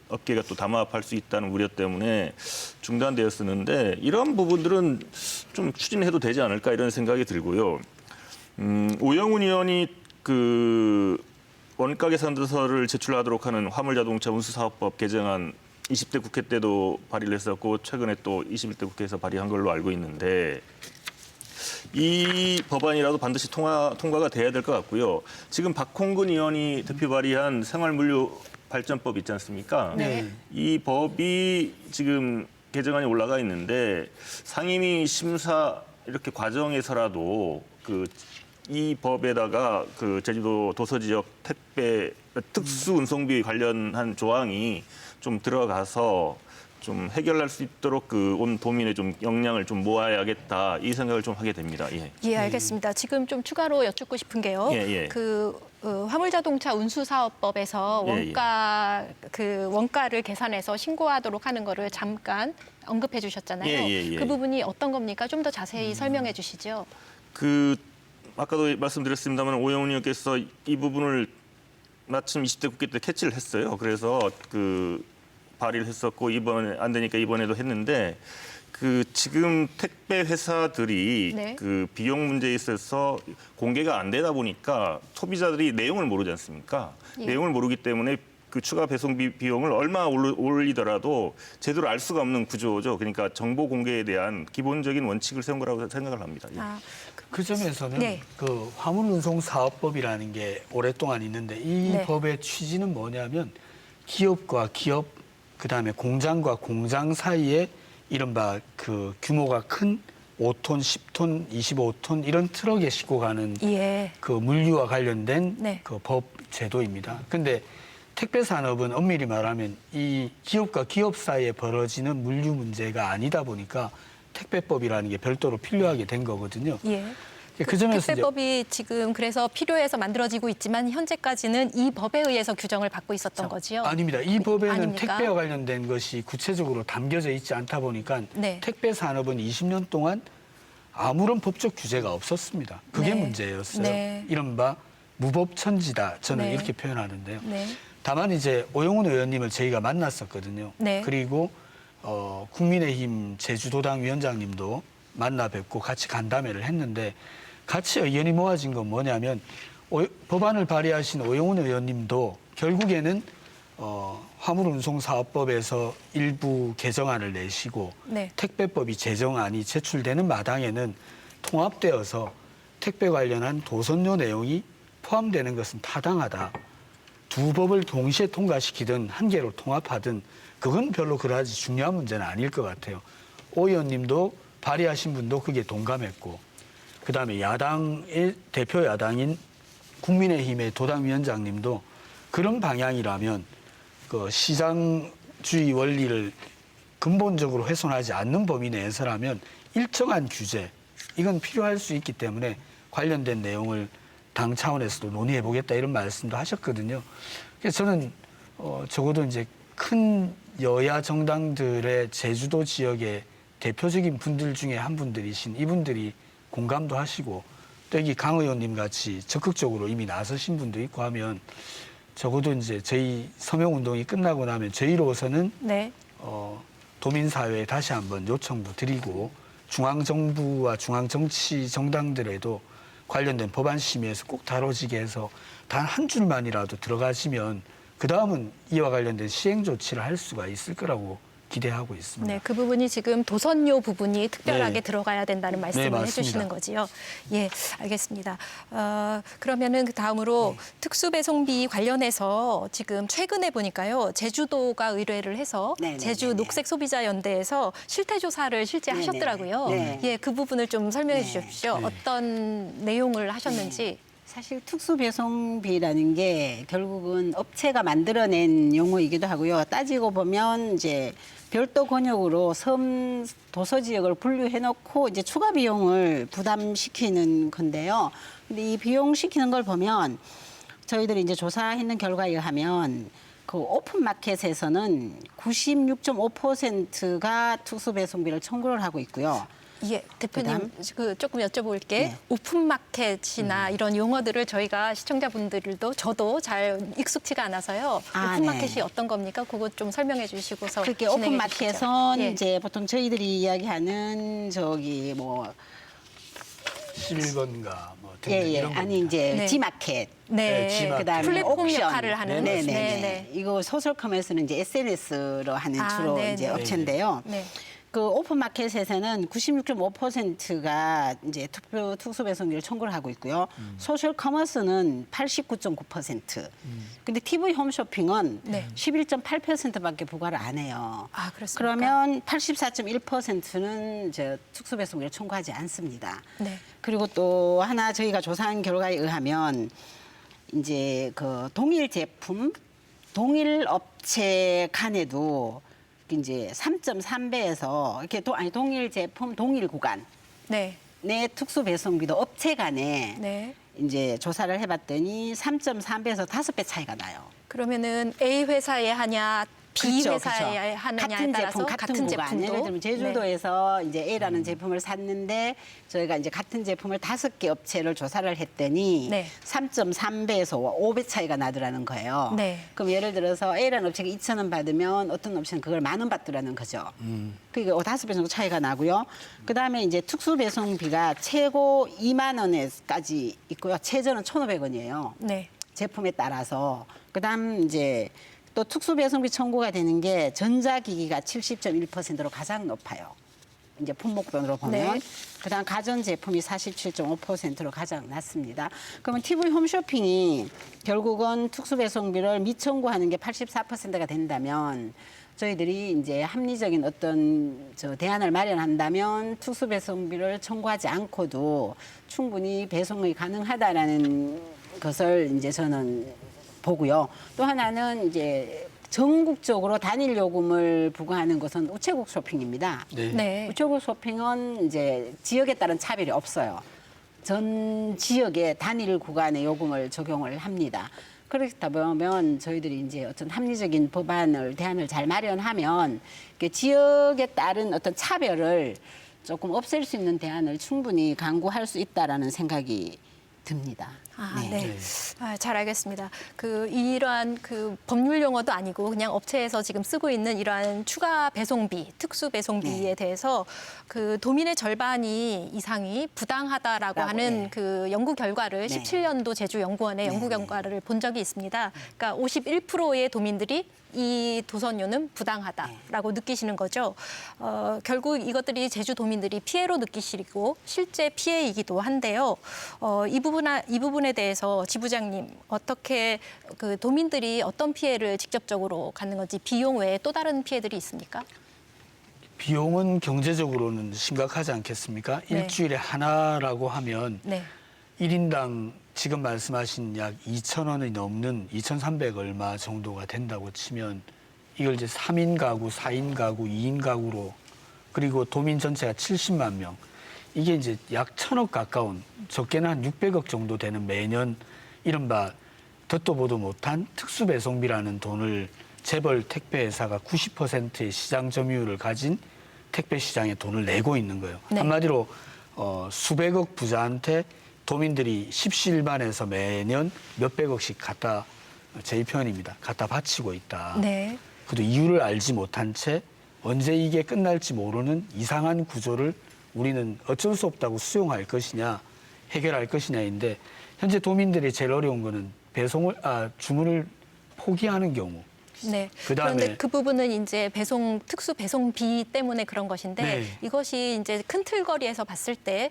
업계가 또 담합할 수 있다는 우려 때문에 중단되었었는데 이런 부분들은 좀 추진해도 되지 않을까 이런 생각이 들고요. 오영훈 의원이 그 원가 계산서를 제출하도록 하는 화물자동차 운수사업법 개정안 20대 국회 때도 발의를 했었고 최근에 또 21대 국회에서 발의한 걸로 알고 있는데 이 법안이라도 반드시 통과가 돼야 될 것 같고요. 지금 박홍근 의원이 대표 발의한 생활물류 발전법 있지 않습니까? 네. 이 법이 지금 개정안이 올라가 있는데 상임위 심사 이렇게 과정에서라도 이 법에다가 제주도 도서 지역 택배 특수 운송비 관련한 조항이 좀 들어가서 좀 해결할 수 있도록 온 도민의 좀 역량을 좀 모아야겠다 이 생각을 좀 하게 됩니다. 예. 예, 알겠습니다. 지금 좀 추가로 여쭙고 싶은 게요. 예, 예. 화물자동차 운수사업법에서 예, 예. 원가를 계산해서 신고하도록 하는 거를 잠깐 언급해 주셨잖아요. 예, 예, 예. 그 부분이 어떤 겁니까? 좀 더 자세히 설명해 주시죠. 아까도 말씀드렸습니다만 오영훈 의원께서 이 부분을 마침 20대 국회 때 캐치를 했어요. 그래서 발의를 했었고 이번에 안 되니까 이번에도 했는데 지금 택배 회사들이 네. 비용 문제에 있어서 공개가 안 되다 보니까 소비자들이 내용을 모르지 않습니까? 예. 내용을 모르기 때문에 추가 배송비 비용을 얼마 올리더라도 제대로 알 수가 없는 구조죠. 그러니까 정보 공개에 대한 기본적인 원칙을 세운 거라고 생각을 합니다. 예. 그 점에서는 네. 화물운송사업법이라는 게 오랫동안 있는데 이 네. 법의 취지는 뭐냐면 기업과 기업 그다음에 공장과 공장 사이에 이른바 규모가 큰 5톤, 10톤, 25톤 이런 트럭에 싣고 가는 예. 물류와 관련된 네. 법 제도입니다. 근데 택배 산업은 엄밀히 말하면 이 기업과 기업 사이에 벌어지는 물류 문제가 아니다 보니까 택배법이라는 게 별도로 필요하게 된 거거든요. 예. 그 점에서 이제 택배법이 지금 그래서 필요해서 만들어지고 있지만 현재까지는 이 법에 의해서 규정을 받고 있었던 거지요? 아닙니다. 이 법에는 아닙니까? 택배와 관련된 것이 구체적으로 담겨져 있지 않다 보니까 네. 택배 산업은 20년 동안 아무런 법적 규제가 없었습니다. 그게 네. 문제였어요. 네. 이른바 무법천지다. 저는 네. 이렇게 표현하는데요. 네. 다만 이제 오영훈 의원님을 저희가 만났었거든요. 네. 그리고 국민의힘 제주도당 위원장님도 만나 뵙고 같이 간담회를 했는데 같이 의견이 모아진 건 뭐냐면 법안을 발의하신 오영훈 의원님도 결국에는 화물운송사업법에서 일부 개정안을 내시고 네. 택배법이 제정안이 제출되는 마당에는 통합되어서 택배 관련한 도선료 내용이 포함되는 것은 타당하다. 두 법을 동시에 통과시키든 한 개로 통합하든 그건 별로 그다지 중요한 문제는 아닐 것 같아요. 오 의원님도 발의하신 분도 그게 동감했고 그다음에 야당의 대표 야당인 국민의힘의 도당위원장님도 그런 방향이라면 시장주의 원리를 근본적으로 훼손하지 않는 범위 내에서라면 일정한 규제 이건 필요할 수 있기 때문에 관련된 내용을 당 차원에서도 논의해보겠다 이런 말씀도 하셨거든요. 그래서 저는 적어도 이제 큰 여야 정당들의 제주도 지역의 대표적인 분들 중에 한 분들이신 이분들이 공감도 하시고 또 여기 강 의원님 같이 적극적으로 이미 나서신 분도 있고 하면 적어도 이제 저희 서명운동이 끝나고 나면 저희로서는 네. 도민사회에 다시 한번 요청도 드리고 중앙정부와 중앙정치 정당들에도 관련된 법안 심의에서 꼭 다뤄지게 해서 단 한 줄만이라도 들어가시면 그다음은 이와 관련된 시행 조치를 할 수가 있을 거라고 기대하고 있습니다. 네, 그 부분이 지금 도선료 부분이 특별하게 네. 들어가야 된다는 말씀을 맞습니다. 해주시는 거지요. 예, 알겠습니다. 그러면은 그 다음으로 특수배송비 관련해서 지금 최근에 보니까요, 제주도가 의뢰를 해서 네, 네, 제주 네, 네. 녹색소비자연대에서 실태조사를 실제 네, 네, 하셨더라고요. 네. 예, 그 부분을 좀 설명해 네. 주십시오. 네. 어떤 내용을 하셨는지. 사실 특수배송비라는 게 결국은 업체가 만들어낸 용어이기도 하고요. 따지고 보면 이제 별도 권역으로 섬 도서 지역을 분류해놓고 이제 추가 비용을 부담시키는 건데요. 근데 이 비용 시키는 걸 보면 저희들이 이제 조사했는 결과에 의하면 그 오픈마켓에서는 96.5%가 특수배송비를 청구를 하고 있고요. 예, 대표님 조금 여쭤볼게. 네. 오픈마켓이나 이런 용어들을 저희가 시청자분들도 저도 잘 익숙치가 않아서요. 오픈마켓이 네. 어떤 겁니까? 그거 좀 설명해 주시고서 그렇게 진행해 주시죠. 오픈마켓은 예. 이제 보통 저희들이 이야기하는 실건가 뭐 등등 예, 이런 겁니다. 아니 이제 네. G마켓. 네. G마켓. 그다음에 플랫폼 옥션. 역할을 하는. 네네네. 이거 소셜커머스는 이제 SNS로 하는 아, 주로 네네. 이제 업체인데요. 네. 그 오픈마켓에서는 96.5%가 이제 투표 특수 배송비를 청구를 하고 있고요. 소셜 커머스는 89.9%. 근데 TV 홈쇼핑은 네. 11.8%밖에 부과를 안 해요. 아, 그렇습니까? 그러면 84.1%는 저 특수 배송비를 청구하지 않습니다. 네. 그리고 또 하나 저희가 조사한 결과에 의하면 이제 그 동일 제품, 동일 업체 간에도 이제 3.3배에서 이렇게 동일 제품, 동일 구간 네. 내 특수 배송비도 업체 간에 네. 이제 조사를 해봤더니 3.3배에서 5배 차이가 나요. 그러면은 A 회사에 하냐 B 그쵸, 회사에 그쵸. 하느냐에 같은 따라서 제품, 같은 구간. 제품도 예를 들면 제주도에서 이제 A라는 제품을 샀는데 저희가 이제 같은 제품을 5개 업체를 조사를 했더니 네. 3.3배에서 5배 차이가 나더라는 거예요. 네. 그럼 예를 들어서 A라는 업체가 2,000원 받으면 어떤 업체는 그걸 10,000원 받더라는 거죠. 그러니까 5배 정도 차이가 나고요. 그다음에 이제 특수 배송비가 최고 2만 원에까지 있고요. 최저는 1,500원이에요. 네. 제품에 따라서. 그다음 이제 또 특수 배송비 청구가 되는 게 전자기기가 70.1%로 가장 높아요. 이제 품목별로 보면. 네. 그다음 가전 제품이 47.5%로 가장 낮습니다. 그러면 TV 홈쇼핑이 결국은 특수 배송비를 미청구하는 게 84%가 된다면 저희들이 이제 합리적인 어떤 대안을 마련한다면 특수 배송비를 청구하지 않고도 충분히 배송이 가능하다라는 것을 이제 저는 보고요. 또 하나는 이제 전국적으로 단일 요금을 부과하는 것은 우체국 쇼핑입니다. 네. 네. 우체국 쇼핑은 이제 지역에 따른 차별이 없어요. 전 지역에 단일 구간의 요금을 적용을 합니다. 그렇다 보면 저희들이 이제 어떤 합리적인 법안을 대안을 잘 마련하면 이렇게 지역에 따른 어떤 차별을 조금 없앨 수 있는 대안을 충분히 강구할 수 있다라는 생각이 듭니다. 아, 네. 네. 아, 잘 알겠습니다. 이러한 법률 용어도 아니고 그냥 업체에서 지금 쓰고 있는 이러한 추가 배송비, 특수 배송비에 네. 대해서 도민의 절반이 이상이 부당하다라고 라고, 하는 네. 그 연구 결과를 네. 17년도 제주연구원의 연구 네. 결과를 본 적이 있습니다. 그러니까 51%의 도민들이 이 도선료는 부당하다라고 느끼시는 거죠. 결국 이것들이 제주 도민들이 피해로 느끼시고 실제 피해이기도 한데요. 이 부분에 대해서 지부장님 어떻게 도민들이 어떤 피해를 직접적으로 갖는 건지 비용 외에 또 다른 피해들이 있습니까? 비용은 경제적으로는 심각하지 않겠습니까? 네. 일주일에 하나라고 하면 네. 1인당 지금 말씀하신 약 2,000원이 넘는 2,300 얼마 정도가 된다고 치면 이걸 이제 3인 가구, 4인 가구, 2인 가구로 그리고 도민 전체가 70만 명 이게 이제 약 1,000억 가까운 적게는 한 600억 정도 되는 매년 이른바 듣도 보도 못한 특수배송비라는 돈을 재벌 택배회사가 90%의 시장 점유율을 가진 택배 시장에 돈을 내고 있는 거예요. 네. 한마디로 수백억 부자한테 도민들이 십시일반해서 매년 몇백억씩 갖다 제 표현입니다. 갖다 바치고 있다. 네. 그래도 이유를 알지 못한 채 언제 이게 끝날지 모르는 이상한 구조를 우리는 어쩔 수 없다고 수용할 것이냐 해결할 것이냐인데 현재 도민들이 제일 어려운 거는 주문을 포기하는 경우. 네. 그다음에 그런데 그 부분은 이제 특수 배송비 때문에 그런 것인데 네. 이것이 이제 큰 틀거리에서 봤을 때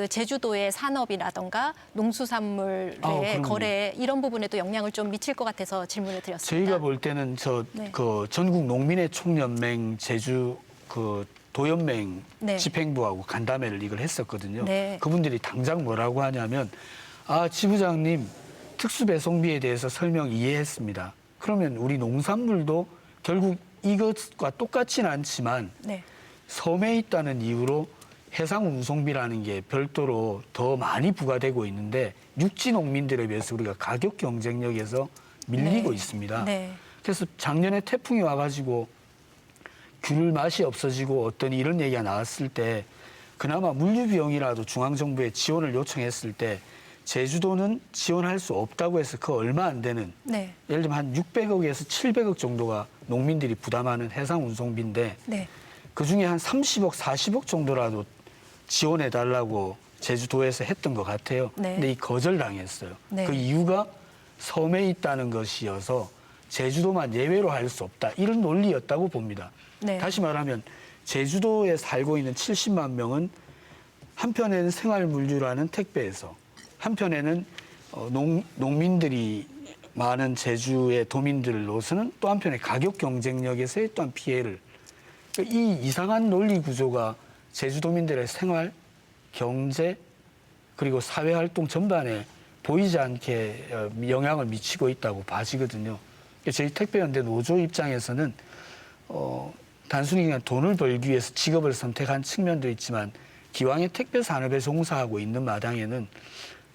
제주도의 산업이라던가 농수산물의 그럼요. 거래 이런 부분에도 영향을 좀 미칠 것 같아서 질문을 드렸습니다. 저희가 볼 때는 네. 전국 농민의 총연맹 제주 도연맹 네. 집행부하고 간담회를 이걸 했었거든요. 네. 그분들이 당장 뭐라고 하냐면 지부장님 특수배송비에 대해서 설명 이해했습니다. 그러면 우리 농산물도 결국 이것과 똑같지는 않지만 네. 섬에 있다는 이유로 해상 운송비라는 게 별도로 더 많이 부과되고 있는데 육지 농민들에 비해서 우리가 가격 경쟁력에서 밀리고 네. 있습니다. 네. 그래서 작년에 태풍이 와가지고 귤 맛이 없어지고 어떤 이런 얘기가 나왔을 때 그나마 물류 비용이라도 중앙정부에 지원을 요청했을 때 제주도는 지원할 수 없다고 해서 그 얼마 안 되는 네. 예를 들면 한 600억에서 700억 정도가 농민들이 부담하는 해상 운송비인데 네. 그중에 한 30억, 40억 정도라도 지원해달라고 제주도에서 했던 것 같아요. 네. 근데 이 거절당했어요. 네. 그 이유가 섬에 있다는 것이어서 제주도만 예외로 할 수 없다. 이런 논리였다고 봅니다. 네. 다시 말하면 제주도에 살고 있는 70만 명은 한편에는 생활물류라는 택배에서 한편에는 농민들이 많은 제주의 도민들로서는 또 한편에 가격 경쟁력에서의 또한 피해를 이 이상한 논리 구조가 제주도민들의 생활, 경제 그리고 사회활동 전반에 보이지 않게 영향을 미치고 있다고 봐지거든요. 저희 택배연대 노조 입장에서는 단순히 그냥 돈을 벌기 위해서 직업을 선택한 측면도 있지만 기왕에 택배 산업에 종사하고 있는 마당에는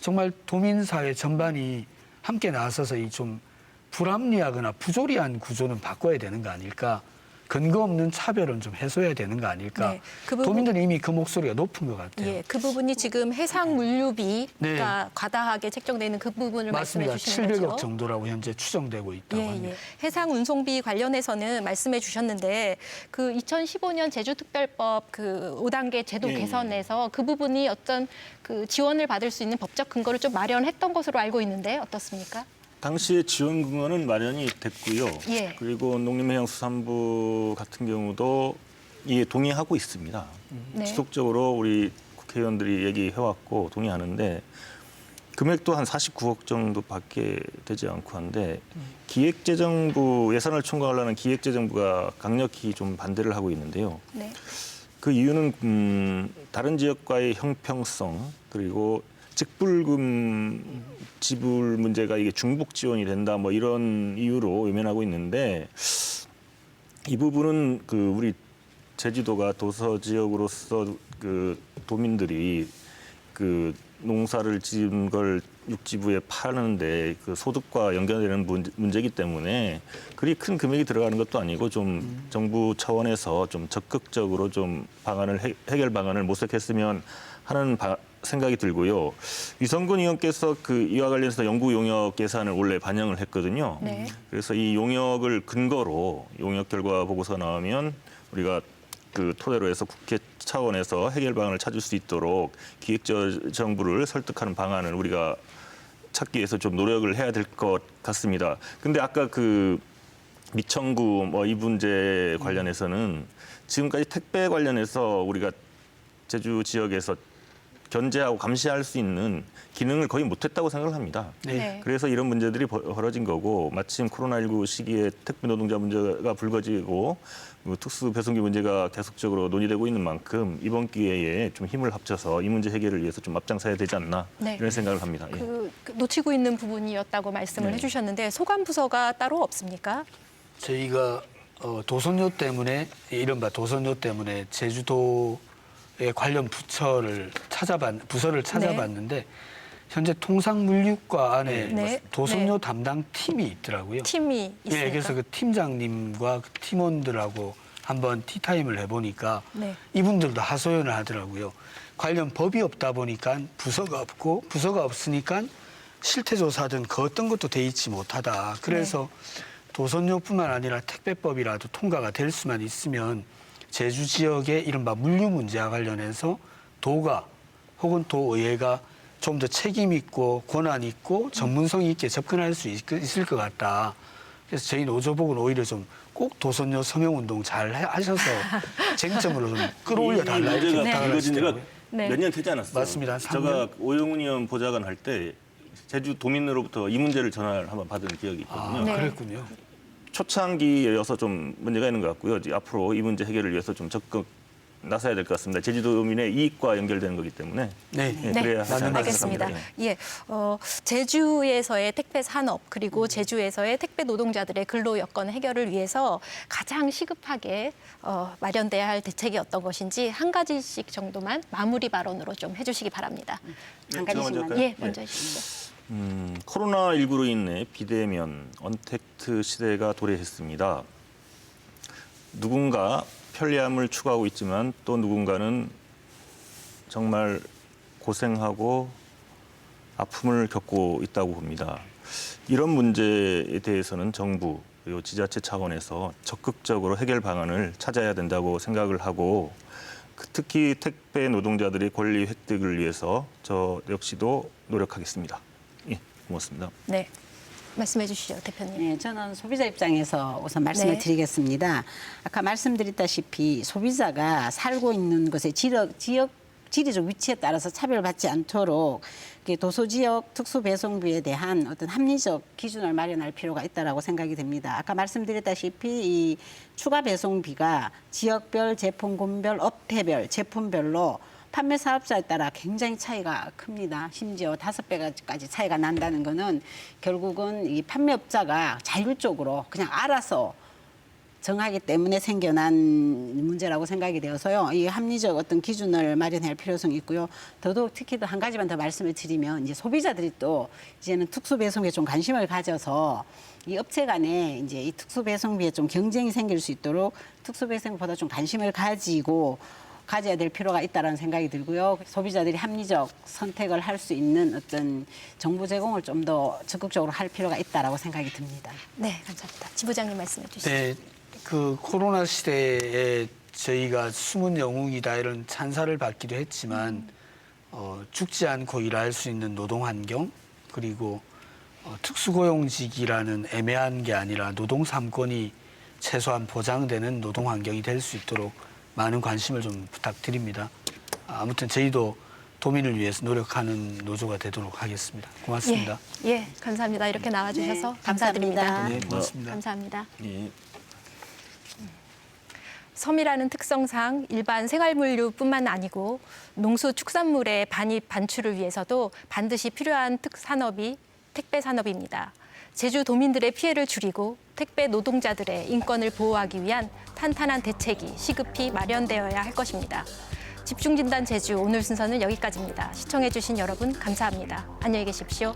정말 도민사회 전반이 함께 나서서 이 좀 불합리하거나 부조리한 구조는 바꿔야 되는 거 아닐까. 근거 없는 차별은 좀 해소해야 되는 거 아닐까. 네, 그 부분- 도민들은 이미 그 목소리가 높은 것 같아요. 예, 그 부분이 지금 해상 물류비가 네. 과다하게 책정되는 그 부분을 말씀해 맞습니다. 주시는 700억 거죠. 정도라고 현재 추정되고 있다고 예, 합니다. 예. 해상 운송비 관련해서는 말씀해 주셨는데 그 2015년 제주특별법 그 5단계 제도 예, 예. 개선에서 그 부분이 어떤 그 지원을 받을 수 있는 법적 근거를 좀 마련했던 것으로 알고 있는데 어떻습니까? 당시에 지원 근거는 마련이 됐고요. 예. 그리고 농림해양수산부 같은 경우도 이에 동의하고 있습니다. 네. 지속적으로 우리 국회의원들이 얘기해왔고 동의하는데 금액도 한 49억 정도밖에 되지 않고 한데 기획재정부 예산을 총괄하려는 기획재정부가 강력히 좀 반대를 하고 있는데요. 네. 그 이유는 다른 지역과의 형평성 그리고 직불금 지불 문제가 이게 중복 지원이 된다 뭐 이런 이유로 외면하고 있는데 이 부분은 그 우리 제주도가 도서 지역으로서 그 도민들이 그 농사를 지은 걸 육지부에 파는데 그 소득과 연결되는 문제이기 때문에 그리 큰 금액이 들어가는 것도 아니고 좀 정부 차원에서 좀 적극적으로 좀 방안을 해결 방안을 모색했으면 하는 생각이 들고요. 유성근 의원께서 그 이와 관련해서 연구 용역 예산을 원래 반영을 했거든요. 네. 그래서 이 용역을 근거로 용역 결과 보고서 나오면 우리가 그 토대로 해서 국회 차원에서 해결 방안을 찾을 수 있도록 기획정부를 설득하는 방안을 우리가 찾기 위해서 좀 노력을 해야 될 것 같습니다. 근데 아까 그 미청구 뭐 이 문제 관련해서는 지금까지 택배 관련해서 우리가 제주 지역에서 견제하고 감시할 수 있는 기능을 거의 못했다고 생각을 합니다. 네. 그래서 이런 문제들이 벌어진 거고 마침 코로나19 시기에 택배 노동자 문제가 불거지고 특수 배송기 문제가 계속적으로 논의되고 있는 만큼 이번 기회에 좀 힘을 합쳐서 이 문제 해결을 위해서 좀 앞장서야 되지 않나 네. 이런 생각을 합니다. 예. 그 놓치고 있는 부분이었다고 말씀을 네. 해주셨는데 소관 부서가 따로 없습니까? 저희가 도선료 때문에 이른바 도선료 때문에 제주도의 관련 부서를 찾아봤는데 현재 통상물류과 안에 네. 도선료 네. 담당 팀이 있더라고요. 팀이 있습니까? 예, 그래서 그 팀장님과 그 팀원들하고 한번 티타임을 해보니까 네. 이분들도 하소연을 하더라고요. 관련 법이 없다 보니까 부서가 없고 부서가 없으니까 실태조사든 그 어떤 것도 돼 있지 못하다. 그래서 도선료뿐만 아니라 택배법이라도 통과가 될 수만 있으면 제주 지역의 이른바 물류 문제와 관련해서 도가 혹은 도의회가 좀 더 책임 있고 권한 있고 전문성 있게 접근할 수 있을 것 같다. 그래서 저희 노조복은 오히려 좀 꼭 도선료 서명운동 잘 하셔서 쟁점으로 좀 끌어올려 달라 이렇게 문제가 부탁을 불거진 지가 하시더라고요. 네. 몇 년 되지 않았어요. 맞습니다. 한 제가 오영훈 의원 보좌관 할 때 제주 도민으로부터 이 문제를 전화를 한번 받은 기억이 있거든요. 네. 그랬군요. 초창기여서 좀 문제가 있는 것 같고요. 이제 앞으로 이 문제 해결을 위해서 좀 적극 나서야 될 것 같습니다. 제주도민의 이익과 연결되는 거기 때문에 네. 예, 네, 그래야 하지 않을까 알겠습니다. 생각합니다. 예, 제주에서의 택배 산업 그리고 제주에서의 택배 노동자들의 근로 여건 해결을 위해서 가장 시급하게 마련돼야 할 대책이 어떤 것인지 한 가지씩 정도만 마무리 발언으로 좀 해주시기 바랍니다. 한 제가 먼저 가지씩만. 할까요? 예, 먼저 해주시죠. 코로나19로 인해 비대면, 언택트 시대가 도래했습니다. 누군가 편리함을 추구하고 있지만 또 누군가는 정말 고생하고 아픔을 겪고 있다고 봅니다. 이런 문제에 대해서는 정부 그리고 지자체 차원에서 적극적으로 해결 방안을 찾아야 된다고 생각을 하고 특히 택배 노동자들의 권리 획득을 위해서 저 역시도 노력하겠습니다. 예, 고맙습니다. 네, 말씀해 주시죠, 대표님. 네, 저는 소비자 입장에서 우선 말씀을 네. 드리겠습니다. 아까 말씀드렸다시피 소비자가 살고 있는 곳의 지리적 위치에 따라서 차별받지 않도록 도소지역 특수배송비에 대한 어떤 합리적 기준을 마련할 필요가 있다고 생각이 됩니다. 아까 말씀드렸다시피 이 추가 배송비가 지역별, 제품군별, 업태별, 제품별로 판매 사업자에 따라 굉장히 차이가 큽니다. 심지어 5배까지 차이가 난다는 거는 결국은 이 판매업자가 자율적으로 그냥 알아서 정하기 때문에 생겨난 문제라고 생각이 되어서요. 이 합리적 어떤 기준을 마련할 필요성이 있고요. 더더욱 특히 한 가지만 더 말씀을 드리면 이제 소비자들이 또 이제는 특수배송에 좀 관심을 가져서 이 업체 간에 이제 이 특수배송비에 좀 경쟁이 생길 수 있도록 특수배송보다 좀 관심을 가져야 될 필요가 있다는 생각이 들고요. 소비자들이 합리적 선택을 할 수 있는 어떤 정보 제공을 좀 더 적극적으로 할 필요가 있다고 생각이 듭니다. 네, 감사합니다. 지부장님 말씀해 주시죠. 네, 그 코로나 시대에 저희가 숨은 영웅이다 이런 찬사를 받기도 했지만 죽지 않고 일할 수 있는 노동 환경 그리고 특수고용직이라는 애매한 게 아니라 노동 3권이 최소한 보장되는 노동 환경이 될 수 있도록 많은 관심을 좀 부탁드립니다. 아무튼 저희도 도민을 위해서 노력하는 노조가 되도록 하겠습니다. 고맙습니다. 예, 감사합니다. 이렇게 나와주셔서 네, 감사드립니다. 감사합니다. 네, 고맙습니다. 감사합니다. 예. 섬이라는 특성상 일반 생활물류뿐만 아니고 농수축산물의 반입 반출을 위해서도 반드시 필요한 특산업이 택배 산업입니다. 제주 도민들의 피해를 줄이고 택배 노동자들의 인권을 보호하기 위한 탄탄한 대책이 시급히 마련되어야 할 것입니다. 집중진단 제주 오늘 순서는 여기까지입니다. 시청해주신 여러분 감사합니다. 안녕히 계십시오.